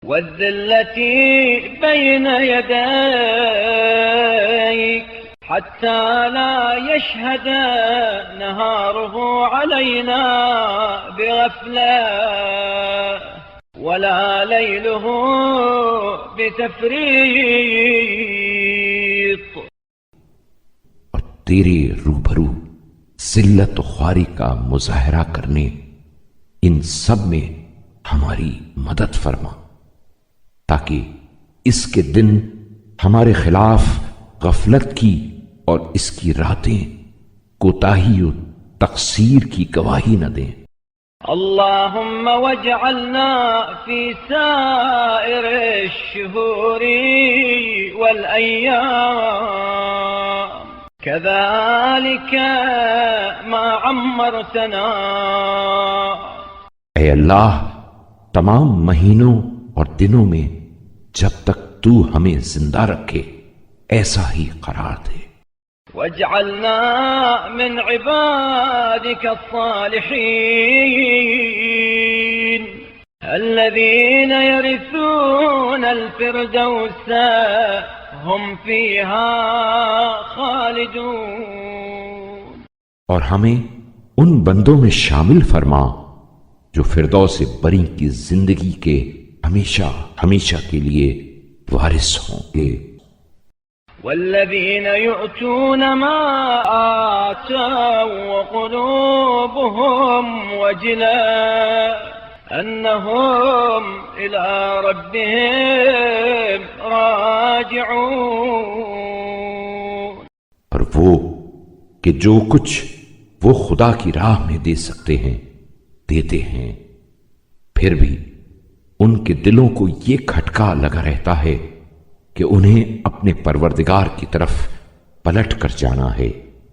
والذلة بين يديك حتى لا يشهد نهاره علينا بغفلة ولا ليله بتفريط. اور تیرے روبرو ذلت و خواری کا مظاہرہ کرنے ان سب میں ہماری مدد فرما، تاکہ اس کے دن ہمارے خلاف غفلت کی اور اس کی راتیں کوتاہی و تقصیر کی گواہی نہ دیں۔ اللهم واجعلنا في سائر الشهور والأيام كذلك ما عمرتنا. اے اللہ، تمام مہینوں اور دنوں میں جب تک تو ہمیں زندہ رکھے ایسا ہی قرار دے۔ واجعلنا من عبادك الصالحين الذين يرثون الفردوس هم فيها خالدون. اور ہمیں ان بندوں میں شامل فرما جو فردوس بری کی زندگی کے ہمیشہ ہمیشہ کے لیے وارث ہوں گے۔ والذين يؤتون ما آتوا وقلوبهم وجلة أنهم إلى ربهم راجعون. اور وہ کہ جو کچھ وہ خدا کی راہ میں دے سکتے ہیں دیتے ہیں، پھر بھی ان کے دلوں کو یہ کھٹکا لگا رہتا ہے کہ انہیں اپنے پروردگار کی طرف پلٹ کر جانا ہے۔